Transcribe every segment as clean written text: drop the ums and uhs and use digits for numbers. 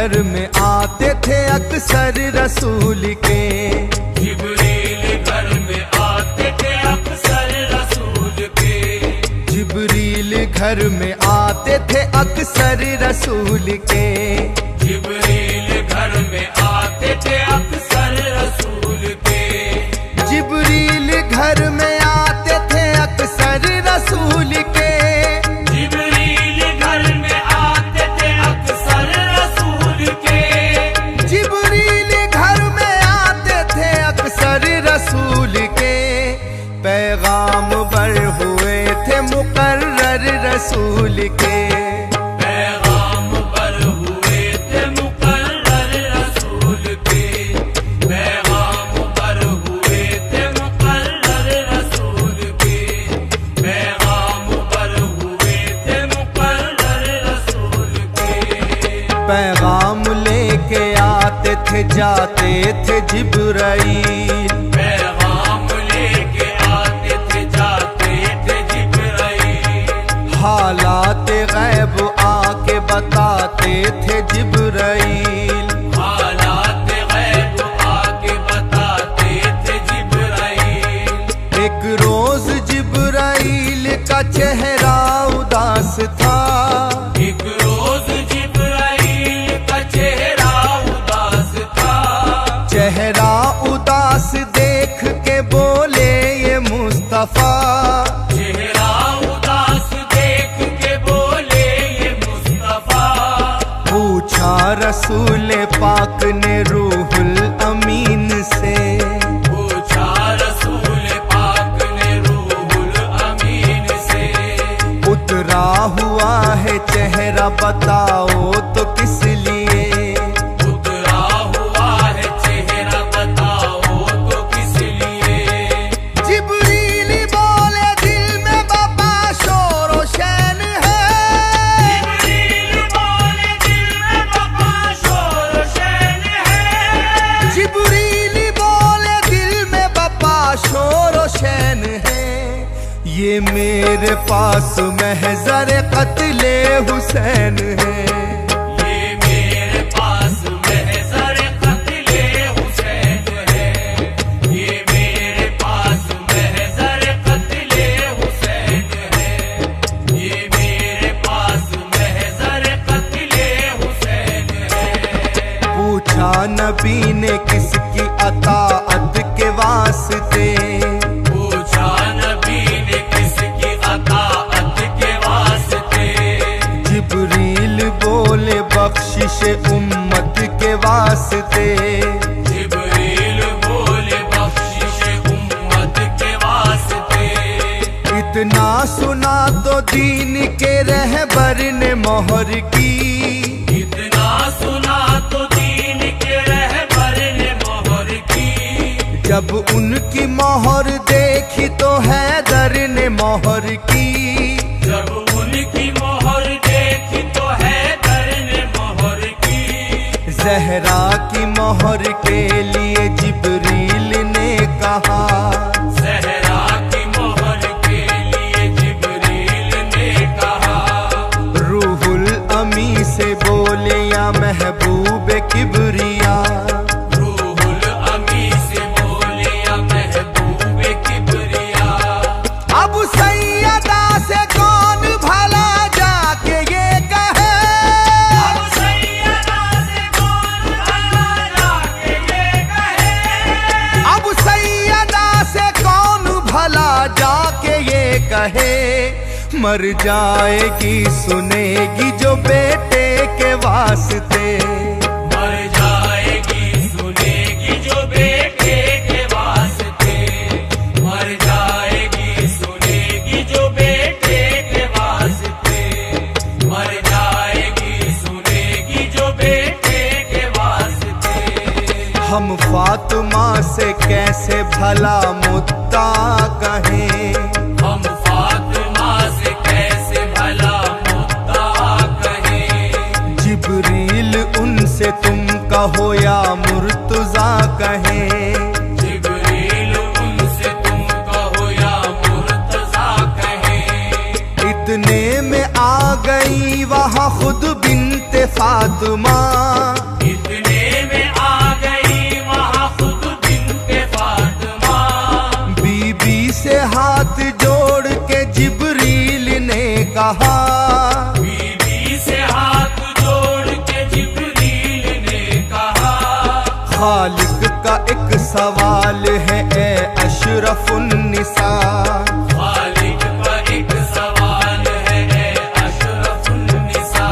घर में आते थे अक्सर रसूल के। जिब्रील घर में आते थे अक्सर रसूल के। जिब्रील घर में आते थे अक्सर रसूल के। जिब्रील घर में आते थे अक्सर रसूल के। जिब्रील घर में आते थे अक्सर रसूल के। जिब्रील घर में आते थे अक्सर रसूल के। जिब्रील घर में आते थे अक्सर रसूल के। पैगाम बर हुए थे मुकर्रर रसूल के। पैगाम पर हुए थे मुकर्रर रसूल के। पैगाम पर हुए थे मुकर्रर रसूल के। पैगाम पर हुए थे मुकर्रर रसूल के। पैगाम लेके आते थे जाते थे जिब्राईल। पैगाम लेके आते थे जाते थे जिब्राईल। हालात गैब आके बताते थे जिब्राईल। हालात गैब आके बताते थे जिब्राईल। एक रोज जिब्राईल का चेहरा उदास था। एक रोज जिब्राईल का चेहरा उदास था। चेहरा उदास देख के बोले ये मुस्तफा। चेहरा उदास देख के बोले ये मुस्तफा। पूछा रसूल पाक ने रूहुल अमीन से। पूछा रसूल पाक ने रूहुल अमीन से। उतरा हुआ है चेहरा बताओ तो किस लिए। उतरा हुआ है चेहरा बताओ तो किस लिए। जिब्रील बोले दिल में बाबा शोर व शैन है। जिब्रील बोले दिल में बाबा शोर शैन है। जिब्रील बोले दिल में बाबा शोर व शैन है। ये मेरे पास महज़र क़त्ले हुसैन है। ये मेरे पास महज़र क़त्ले हुसैन है। ये मेरे पास महज़र क़त्ले हुसैन है। ये मेरे पास महज़र क़त्ले हुसैन है। पूछा नबी ने किसकी अताअत के वास्ते। पूछा नबी ने किसकी अताअत के वास्ते। जिब्रील बोले बख्शिश उम्मत के वास्ते। जिब्रील बोले बख्शिश उम्मत के वास्ते। इतना सुना तो दीन के रहबर ने मोहर की। इतना सुना तो दीन के रहबर ने मोहर की। जब उनकी मोहर देखी तो हैदर ने मोहर की। जब उनकी मोहर देखी तो हैदर ने मोहर की। ज़हरा की मोहर के लिए जिब्रील ने कहा। ज़हरा की मोहर के लिए जिब्रील ने कहा। रूहुल अमी से बोले या महबूब किबरिया। रूहुल अमी से बोले या महबूब किबरिया। अब सैयदा से कौन भला जाके ये कहे। अब सैयदा से कौन भला जाके ये कहे। अब सैयदा से कौन भला जाके ये कहे। मर जाएगी सुनेगी जो बेटे के वास्ते। मर जाएगी सुनेगी जो बेटे के वास्ते। मर जाएगी सुनेगी जो बेटे के वास्ते। मर जाएगी सुनेगी जो बेटे के वास्ते। हम फातिमा से कैसे भला मुद्दा कहें। हम फातिमा से कैसे भला मुद्दा कहें। जिब्रील उनसे तुम कहो या मुर्तजा कहें। जिब्रील उनसे तुम कहो या मुर्तजा कहें। इतने में आ गई वहाँ खुद बिन्ते फातिमा, इतने में आ गई वहाँ खुद बिन्ते फातिमा। बीबी से हाथ जोड़ के जिब्रील ने कहा, बीबी से हाथ जोड़ के जिब्रील ने कहा, खालिक का एक सवाल है ए अशरफुन्निसा, खालिक का एक सवाल है ए अशरफुन्निसा।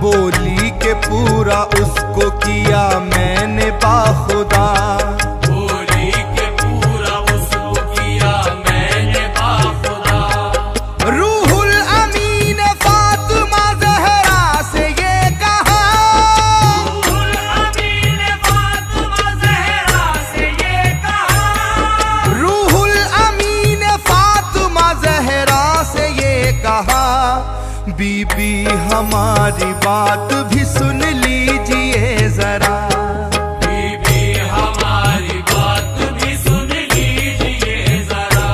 बोली के पूरा उसको किया मैंने बाखुदा, बोली के पूरा उसको किया मैंने बाखुदा। रूहुल अमीन फातिमा ज़हरा से ये कहा, रूहुल अमीन फातिमा ज़हरा से ये कहा, रूहुल अमीन फातिमा ज़हरा से ये कहा, बीबी हमारी बात भी सुन लीजिए जरा, बीबी हमारी बात भी सुन लीजिए जरा,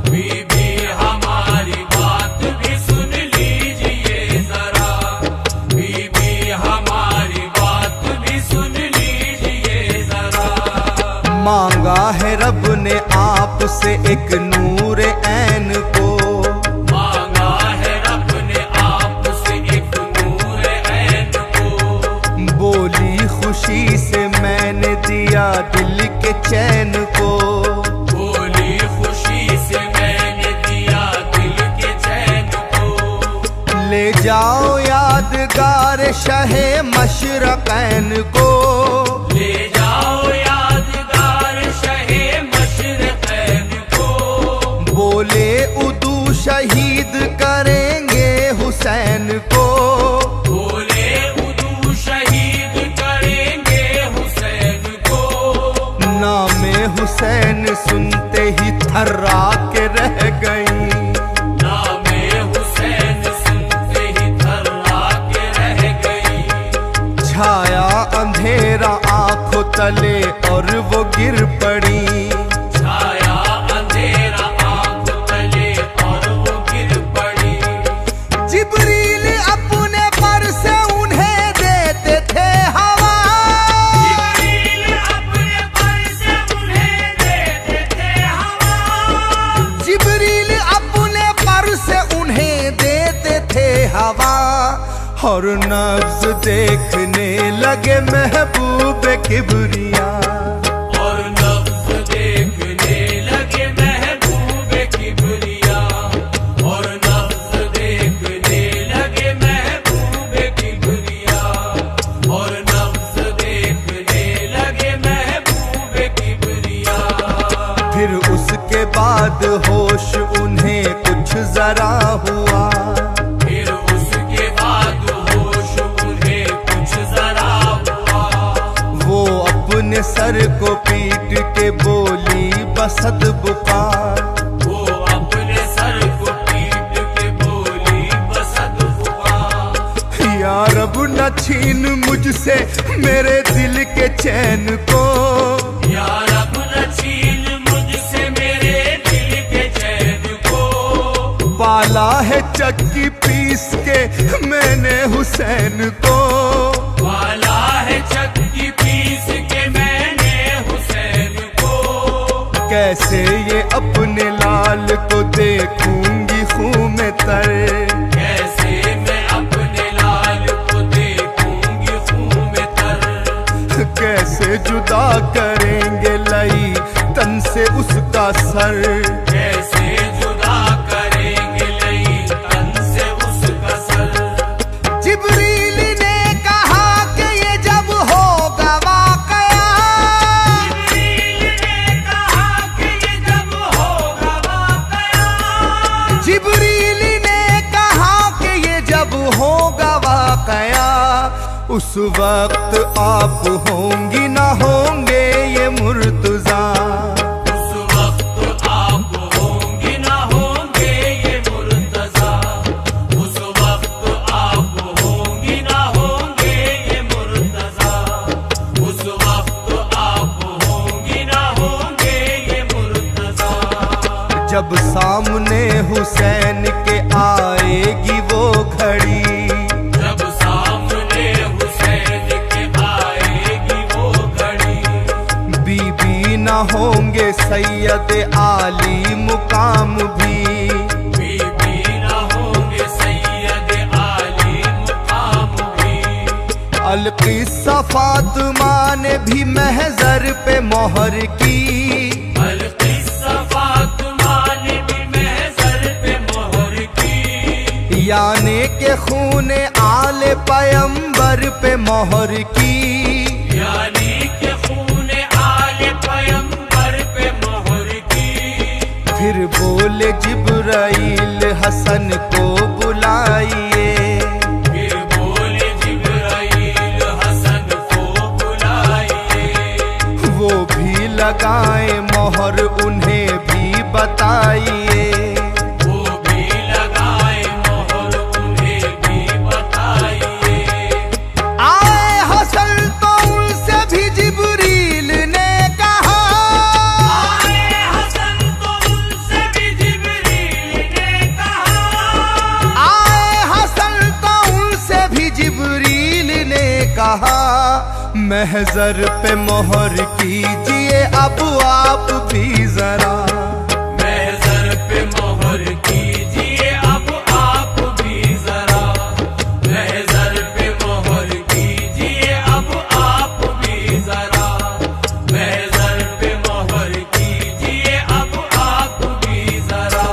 बीबी हमारी बात भी सुन लीजिए जरा, बीबी हमारी बात भी सुन लीजिए जरा। मांगा है रब ने आपसे एक नूर ऐन को, मांगा है रब ने आपसे एक नूर ऐन को, बोली खुशी से मैंने दिया दिल के चैन को, बोली खुशी से मैंने दिया दिल के चैन को। ले जाओ यादगार शहे मशरक़ैन को, ले जाओ यादगार शहे मशरक़ैन को, बोले उदू शहीद करेंगे हुसैन को, बोले उदू शहीद करेंगे हुसैन को। नामे हुसैन सुनते ही थर्रा के रह गई, नामे हुसैन सुनते ही थर्रा के रह गई, छाया अंधेरा आंखों तले और वो गिर पड़ी, छाया अंधेरा आंख तले और वो गिर पड़ी। जिब्रील अपने पर से उन्हें देते थे हवा, जिब्रील अपने पर से उन्हें देते थे हवा, जिब्रील अपने पर से उन्हें देते थे हवा, और नब्ज देखने लगे महबूब किबरिया, और नब्ज देखने लगे महबूब किबरिया, और नब्ज देखने लगे महबूब किबरिया, और नब्ज देखने लगे महबूब किबरिया। फिर उसके बाद होश उन्हें कुछ जरा हुआ, फिर उसके बाद होश उन्हें कुछ जरा हुआ, वो अपने सर को पीट के बोली बसद बुका, वो अपने सर को पीट के बोली बसद हुआ। या रब न छीन मुझसे मेरे दिल के चैन को, या रब न छीन मुझसे मेरे दिल के चैन को, पाला है चक्की पीस के मैंने हुसैन को, पाला है चक्की पीस के मैंने हुसैन को। कैसे ये अपने लाल को देखूंगी खून में तर, कैसे मैं अपने लाल को देखूंगी खून में तर, कैसे जुदा करेंगे लई तन से उसका सर, कैसे जुदा करेंगे लई तन से उसका सर। जिब्रील ने कहा कि ये जब होगा वाकया, जिब्रील ने कहा कि ये जब होगा वाकया, जिब्रील ने कहा कि ये जब होगा वाकया, उस वक्त आप होंगी ना होंगे ये मुर्तजा, उस वक्त आप होंगे ना होंगे ये मुर्तजा, उस वक्त आप होंगे ना होंगे ये मुर्तजा, उस वक्त आप होंगे ना होंगे ये मुर्तजा। जब सामने हुसैन के आए सैयद आली मुकाम भी न होंगे सैयद आली मुकाम भी। अलकिस्सा फातिमा ने भी महजर पे मोहर की, अलकिस्सा फातिमा ने भी महजर पे मोहर की। यानी के खूने आले पैगंबर पे मोहर की, यानी के खूने आले पैगंबर पे मोहर की। फिर बोले जिब्राइल हसन को बुलाइए, फिर बोले जिब्राइल हसन को बुलाइए। वो भी लगाए मोहर उन्हें भी बताइए। वो भी लगाए मोहर उन्हें भी बताइए। आए हसन तो उनसे भी जिब्रील ने कहा, आए हसन तो उनसे भी जिब्रील ने कहा। आए हसन तो उनसे भी जिब्रील ने कहा, महजर पे मोहर कीजिए अब आप भी जरा, महजर पे मोहर कीजिए अब आप भी जरा। महजर पे मोहर कीजिए अब आप भी जरा। महजर पे मोहर कीजिए अब आप भी जरा।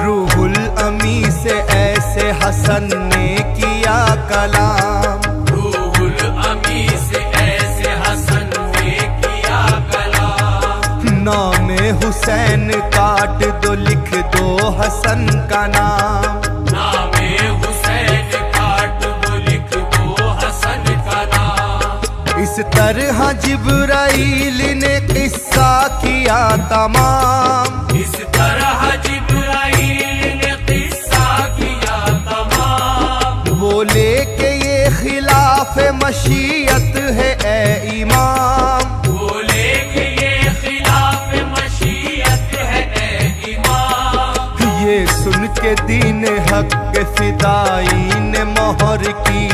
रूहुल अमी से ऐसे हसन ने किया कलाम, रूहुल अमी से ऐसे हसन ने किया कलाम। नाम हुसैन काट दो लिख दो हसन का नाम, नामे हुसैन काट दो लिख दो हसन का नाम। इस तरह जिब्राइल ने किस्सा किया तमाम, इस तरह जिब्राइल ने किस्सा किया तमाम। बोले कि ये खिलाफ मशीयत है ए इमाम, बोले कि ये खिलाफ मशीयत है ए इमाम। ये सुन के दीन हक के फिदाई ने मोहर की,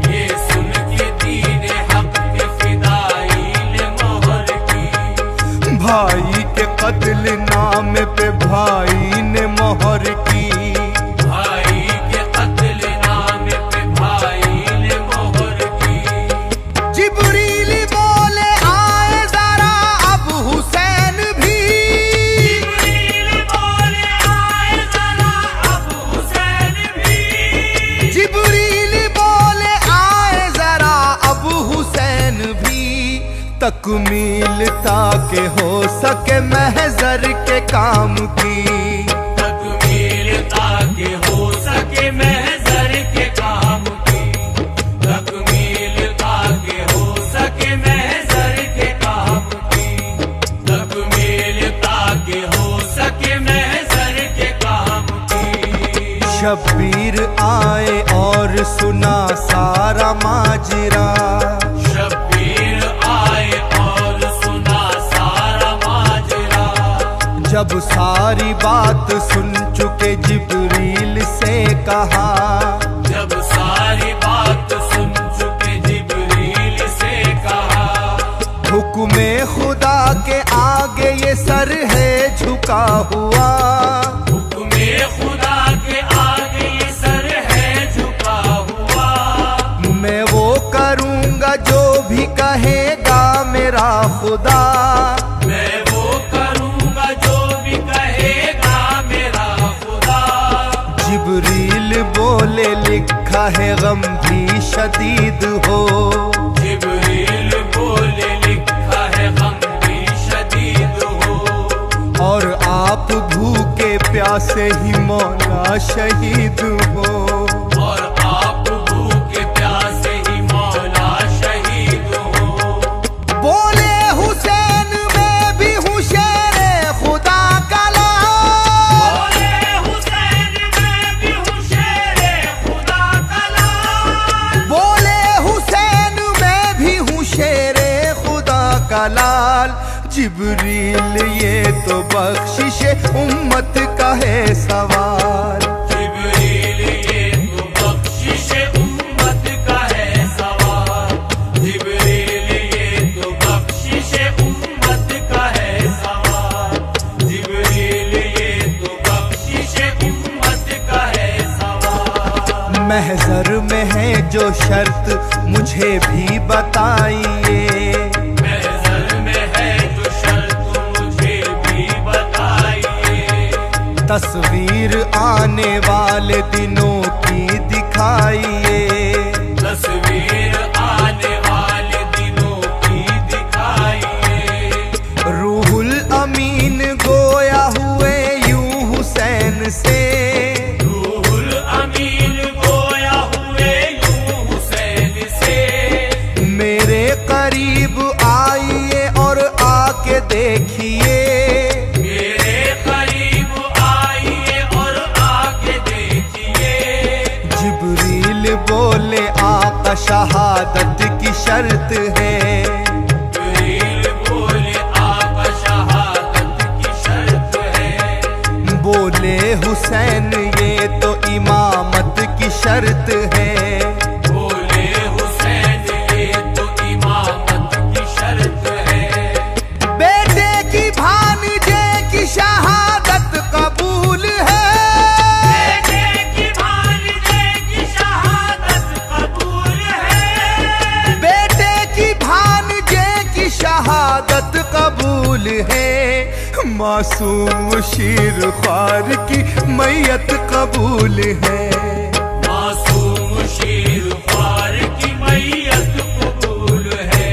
ये सुन के दीन हक के फिदाई ने मोहर की। भाई के कत्ल नाम पे भाई ने मोहर की, भाई के कत्ल नाम पे भाई ने मोहर की। जिब्रील बोले आए जरा अब हुसैन भी, जिब्रील बोले आए जरा अब हुसैन भी। जिब्रील बोले आए जरा अब हुसैन भी, तकमील ताकि हो सके महजर के काम की, तकमील ताकि हो सके महजर के काम की। तकमील ताकि हो सके महजर के काम की। तकमील ताकि हो सके महजर के काम की। शब्बीर आए और सुना सारा माजरा, शब्बीर आए और सुना सारा माजरा। जब सारी बात सुन चुके जिब्रील से कहा, जब सारी बात सुन चुके जिब्रील से कहा। हुक्मे खुदा के आगे ये सर है झुका हुआ, हुक्मे खुदा के आगे ये सर है झुका हुआ। मैं वो करूँगा जो भी कहेगा मेरा खुदा, मैं वो करूँगा जो भी कहेगा मेरा खुदा। जिब्रील बोले लिखा है गम भी शदीद हो, जिब्रील बोले लिखा है गम भी शदीद हो। और आप भूखे प्यासे ही मौला शहीद हो, और आप भूखे प्यासे ही मौला शहीद हो। बोले हुसैन मैं भी हूँ शेरे खुदा का लाल, बोले हुसैन मैं भी हूँ शेरे खुदा का लाल। बोले हुसैन मैं भी हूँ शेरे खुदा का लाल। जिब्रील ये तो बख्शिश उम्मत का है सवाल, जिब्रील ये तो बख्शिश उम्मत का है सवाल। जिब्रील ये तो बख्शिश उम्मत का है सवाल। महज़र में है जो शर्त मुझे भी बताइए। महज़र में है जो शर्त मुझे भी बताइए। तस्वीर आने वाले दिनों की दिखाइए। तस्वीर आने वाले दिनों की दिखाइए। रूहुल अमीन गोया हुए यूं हुसैन से। रूहुल अमीन गोया हुए यूं हुसैन से। मेरे करीब आइए और आके देखिए। मेरे करीब आइए और आके देखिए। जिब्रील बोले आका शहादत की शर्त है। जिब्रील बोले आका शहादत की शर्त है। बोले हुसैन ये तो इमामत की शर्त है। बोले हुसैन ये तो इमामत की शर्त है। बेटे की भांजे की शहादत कबूल है। बेटे की भांजे की शहादत कबूल है। बेटे की भांजे की शहादत कबूल है। मासूम शीर ख्वार की मैयत कबूल है। मासूम शीर ख्वार की मैयत कबूल है।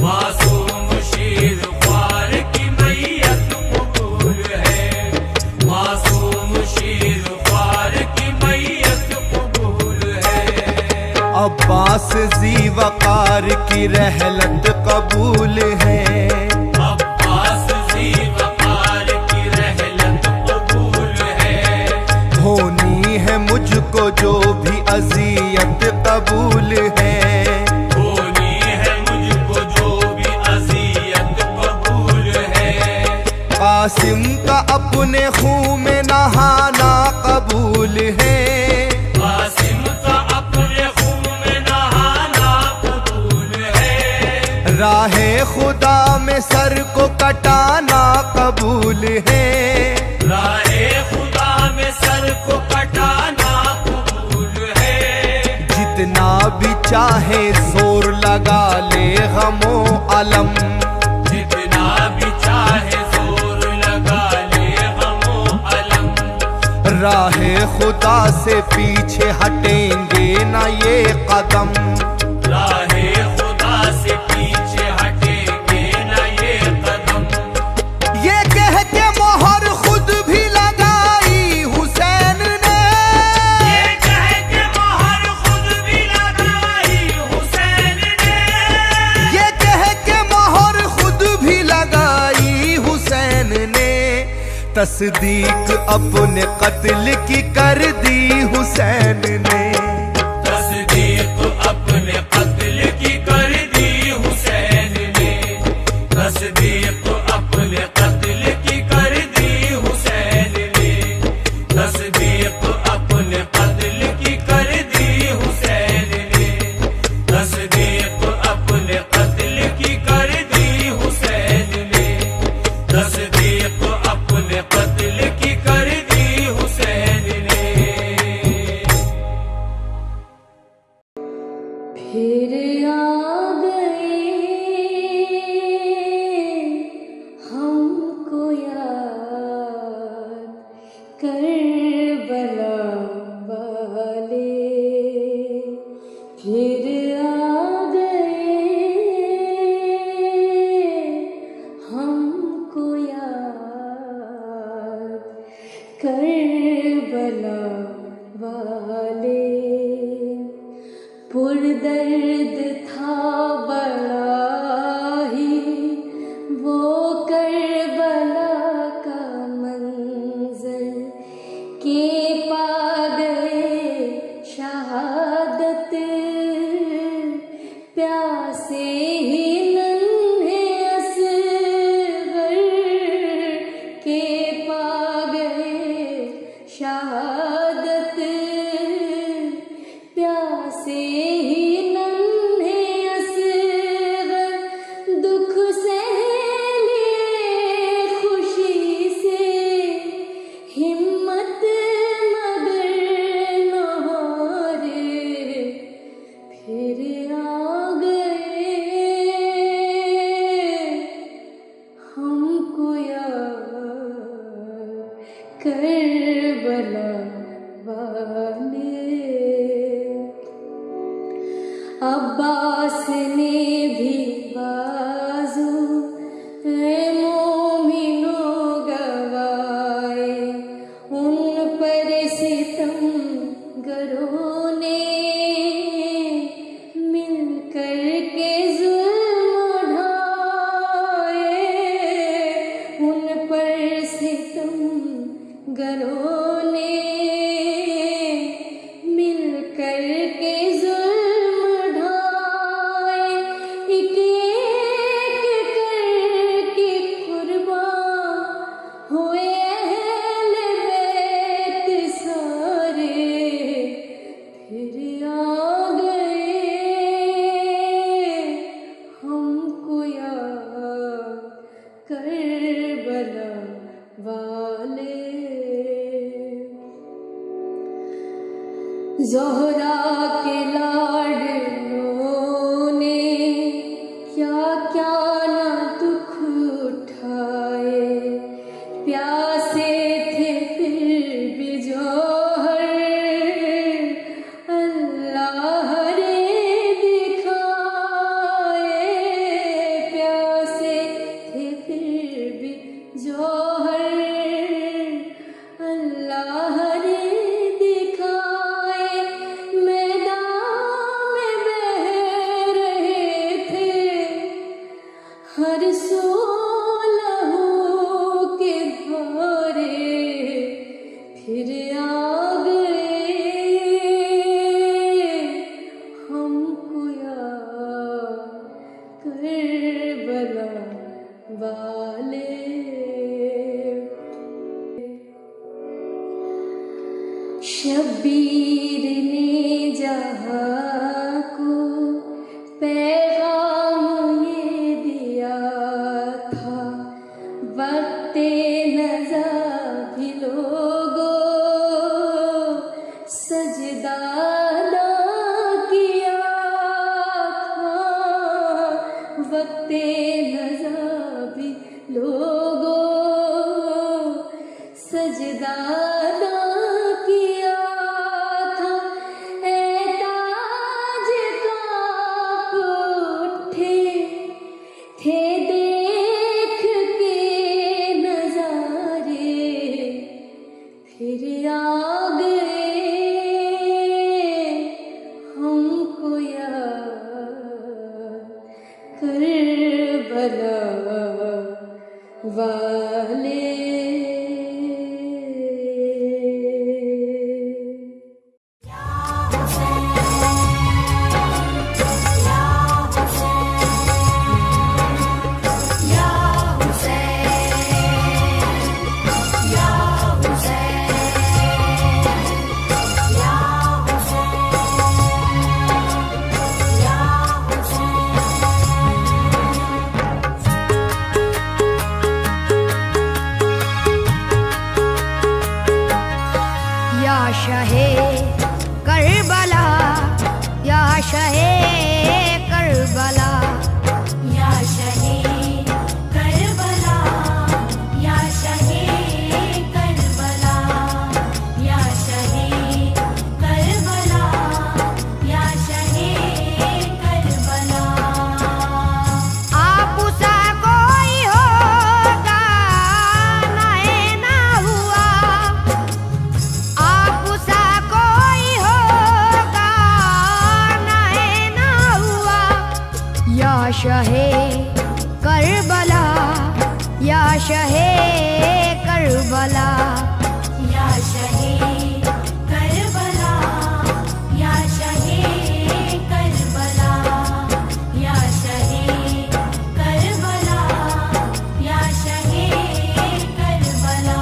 मासूम शीर ख्वार की मैयत कबूल है। मासूम शीर ख्वार की मैयत कबूल है। अब्बास जी वकार की रहलत कबूल है। अब्बास जी वकार की रहलत कबूल है। होनी है मुझको जो भी अजियत कबूल है। होनी है मुझको जो भी अज़ियत कबूल है। कासिम का अपने खून में नहाना कबूल है। कासिम का अपने खून में नहाना कबूल है। राहे खुदा में सर को कटाना कबूल है। राहे खुदा में सर को कटाना कबूल है। जितना भी चाहे जोर लगा ले गमो अलम। जितना भी चाहे जोर लगा ले गमो अलम। राहे खुदा से पीछे हटेंगे ना ये कदम। राहे खुदा से पीछे हटेंगे न ये कदम। ये कह के मोहर खुद भी लगाई हुसैन ने। ये कह के मोहर खुद भी लगाई हुसैन ने। ये कह के मोहर खुद भी लगाई हुसैन ने। तस्दीक अपने कत्ल की कर दी हुसैन ने। तस्दीक अपने कत्ल की कर दी हुसैन ने। तस्दीक अपने कत्ल की कर दी हुसैन ने। तस्दीक अपने कत्ल की कर दी हुसैन ने। तस्दीक अपने कत्ल की कर दी हुसैन ने। तस्दीक अपने कत्ल की कर दी हुसैन ने। फिर आ गए हमको याद करबला वाले। फिर आ गए हमको याद करबला वाले। पुरदर्द था बड़ा ही वो करबला का मंजर के पा गए शहादत। प्यासे ही नन्हे असगर के पा गए शहादत। प्यासे ही नन्हे असगर गरों ने मिलकर के जुल्म ढाए, उन पर सितम गरों ने मिलकर के जुल्म ढाए, एक एक करके कुर्बान हुए अहले बैत सारे, फिर आ गए हमको याद करबला वाले। ज़ोहरा के लाडलों ने क्या क्या ना दुख उठाए, प्यासे थे फिर भी जौहर अल्लाह रे दिखाए, प्यासे थे फिर भी जौहर अल्लाह रे दिखाए, मैदान में बह रहे थे हर सो लहू के धारे, फिर आ गए हमको याद करबला वाले। शब्बीर ने जहाँ को पैगाम ये दिया था, वक्ते नज़ा भी लोगों सजदा ना किया था, वक्ते नज़ा भी लोगों सजदा ना किया था, ऐ ताज कांप उठे थे देख के नजारे, फिर आ गए हमको याद करबला वाले। या शहे करबला, या शहे करबला, या शहे करबला, या शहे करबला, या शहे करबला, या शहे करबला। आप सा कोई होगा नाए ना हुआ, आप सा कोई होगा नाए ना हुआ, या शहे करबला, या शहे करबला, या शहे करबला, या शहे करबला, या शहे करबला, या शहे करबला।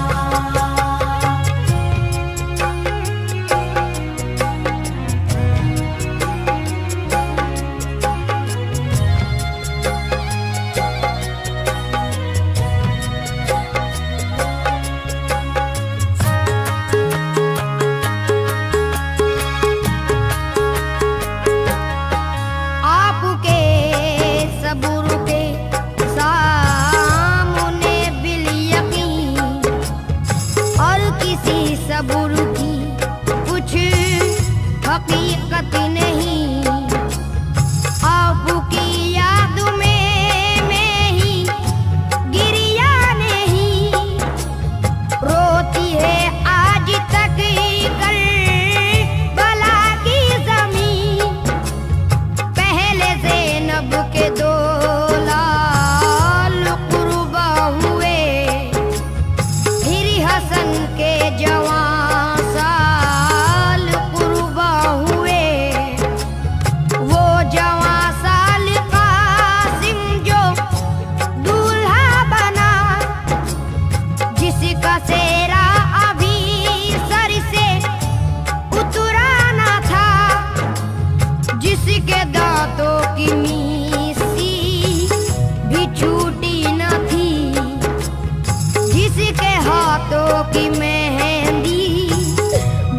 की मेहंदी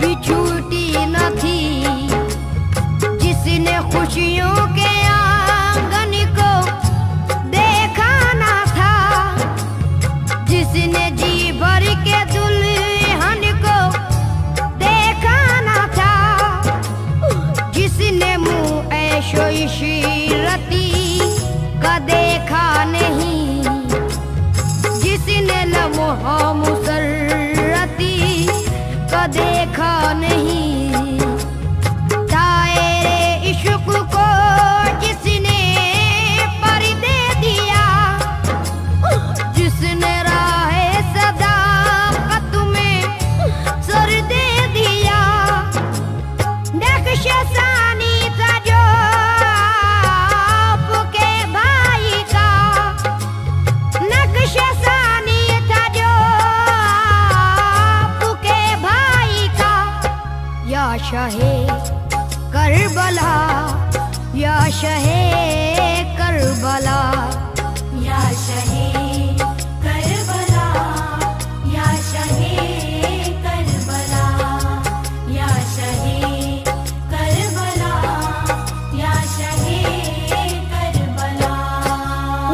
भी छूटी न थी। जिसने खुशियों के आंगन को देखा न था, जिसने जी भर के दुल्हन को देखा न था, जिसने मुँह ऐशो इशरती का देखा नहीं, जिसने लम्हा मुसर्रती का देखा नहीं, दायरे इश्क को जिसने पर्दे दिया, जिसने राहे सदाकत में सर दे दिया, नक्श सानी था जो आपके भाई का, नक्श सानी था जो आपके भाई का। या शाहे करबला, या शाहे करबला, या शहे करबला, या शहे करबला, या शहे करबला, या शहे करबला।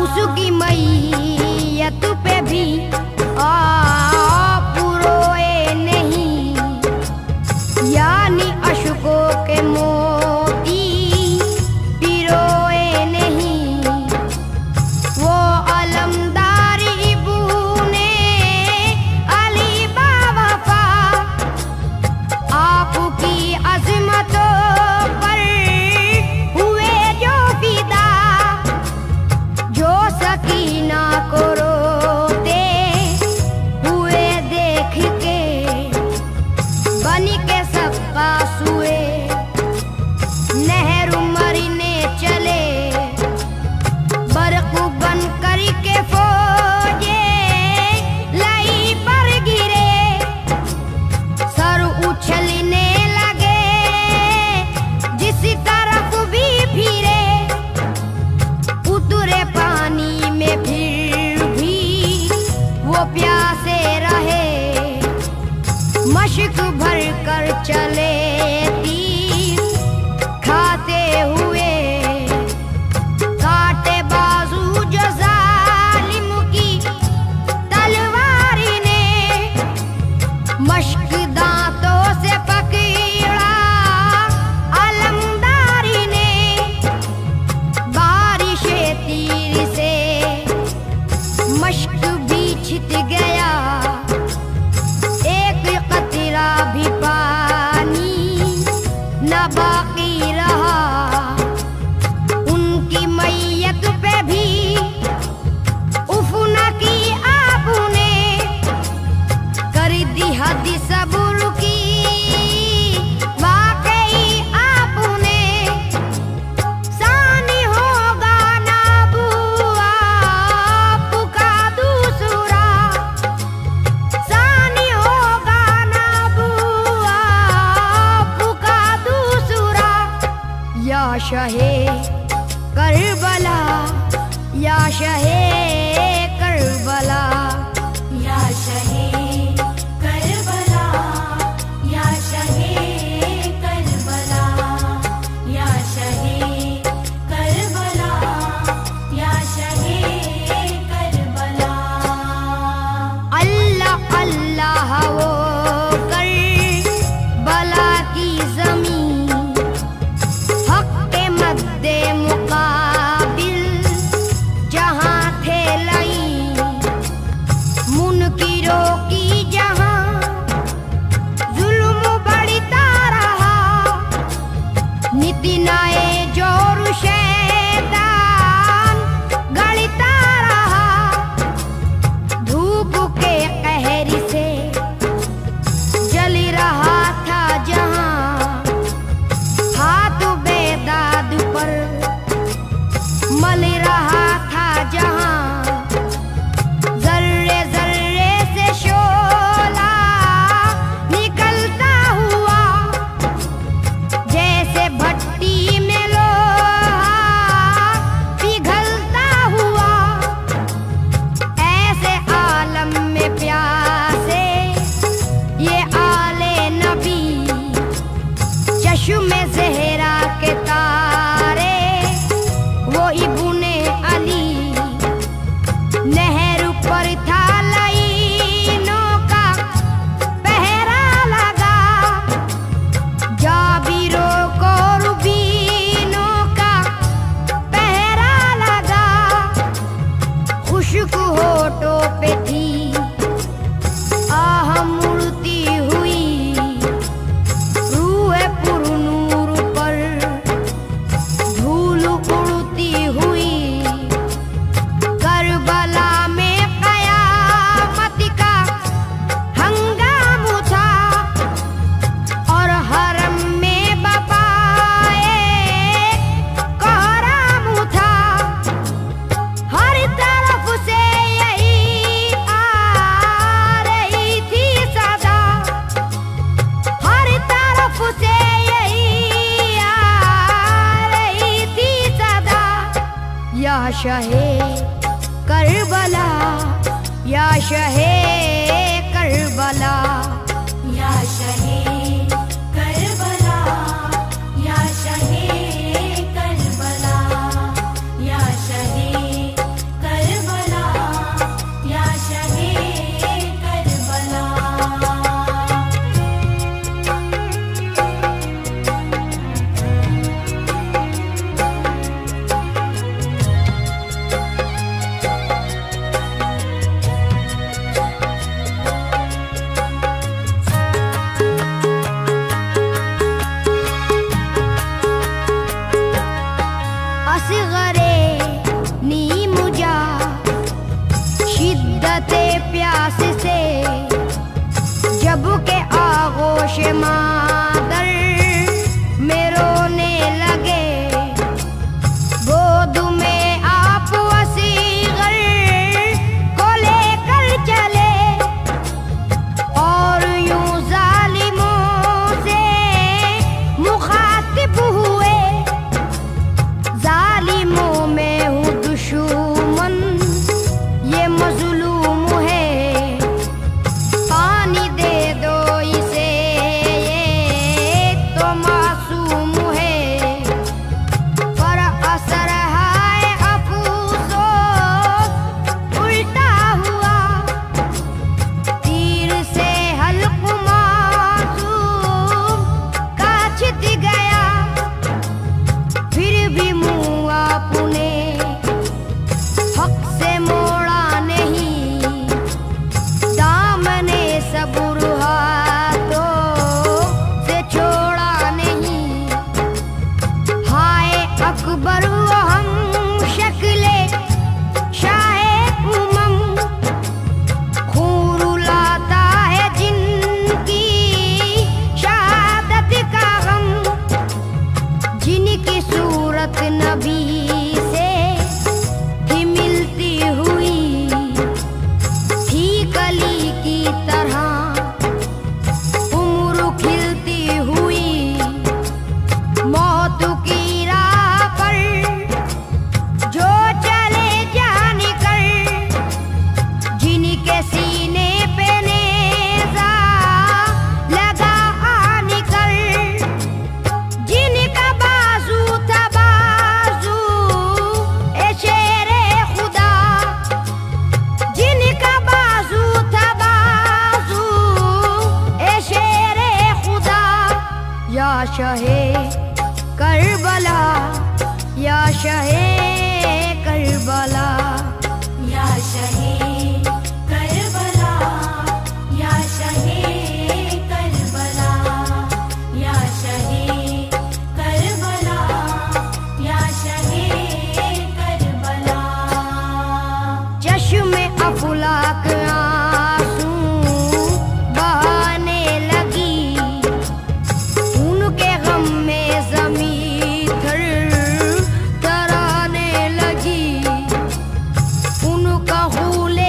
उसकी मैयत पे भी आप रोए नहीं, यानी अशकों के मोती पिरोए नहीं। वो अलमदार इब्ने अली बावफा आपकी अज़मतों पर हुए जो फिदा, जो सकीना को रोते हुए देख के बन के सबका सुए, नहर मरने चले बरक बन कर के फौजे लाई पर गिरे, सर उछलने लगे जिस तरफ भी फिरे, उतरे पानी में फिर भी वो प्यासे रहे, मशक भर कर चले तीर खाते हुए, काटे बाजू जो जालिम की तलवार ने, मश्क दांतों से पकड़ा अलमदारी ने, बारिशे तीर से मश्क भी छित गया, एक कतरा भी पानी न बाकी रहा। उनकी मैयत पे भी उफ न की आपने, कर दी हद सब्र की वाकई आपने। सानी होगा ना बुआ आपका दूसरा, सानी होगा ना बुआ आपका दूसरा। या शाहे करबला, या शाहे करबला, या शहे करबला, या शहे करबला, या शहे करबला, या शहे करबला। अल्लाह अल्लाह वो करबला की ज़मीं, हक के मद्दे मुकाबिल जहाँ थे लई, मुनकिरों की जहाँ जुल्म बढ़ता रहा, नित नए जोर शैतान गढ़ता रहा। धूप के कहर से जल रहा था जहाँ, हाथ बेदाद पर मल रहा था जहाँ, जर्रे जर्रे से शोला निकलता हुआ, जैसे भट्टी चश्मे ज़हरा के तारे वो इब्ने अली, नहर पर था लाइनों का पहरा लगा, जाबिरों को रुबीनों का पहरा लगा, खुशक होठों पे थी आह मुड़ती हुई, रूह पुरनूर पर धूल उड़ती हुई, करबला में कयामत का हंगाम था और हरम में बपाए कोहराम था। हर तरफ से यही आ रही थी सदा, हर तरफ से यही आ रही थी सदा, या शहे करबला, या शहे करबला, या शहे करबला, या शहे करबला, या शहे करबला, या शहे करबला। असगरे नीमुजा शिद्दते प्यास से, जब के आगोश मादर में रोने लगे, गोद में आप वसीगर को लेकर चले और यूं जालिमों से मुखातिब हुए, जालिमों में हूँ दुश्मन ये मजलूम है, पानी दे दो इसे ये तो मासूम है, पर असर है अफसोस उल्टा हुआ, तीर से हल्क मासूम का छिद गया, फिर भी मुँह आपने हक से मोड़ा नहीं, दामने सबुर हाथों से छोड़ा नहीं, हाय अकबर वो हम शक्ले शाहे उमम, खून रुलाता है जिनकी शहादत का गम, जिनकी सूरत नबी से ही मिलती हुई थी कली की तरह, उम्र खिलती हुई, मौत की राह पर जो चले जान कर, जिनके सीने पे नेज़ा लगा आन कर, जिनका बाजू था बाजू ए शेरे खुदा, जिनका बाजू था बाजू ए शेरे खुदा, या शहे करबला, या शहे करबला, या शहे करबला, या शहे करबला, या शहे करबला, या शहे करबला। चश्मे अफलाक आंसू बहाने लगी, उनके गम में ज़मीं थर थराने लगी, उनका खूले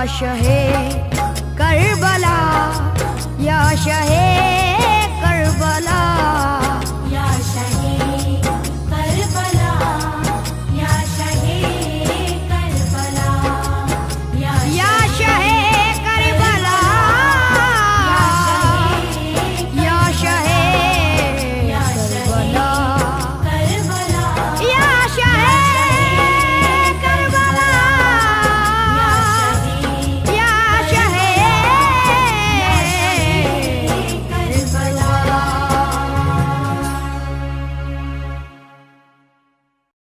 शहे करबला या शहे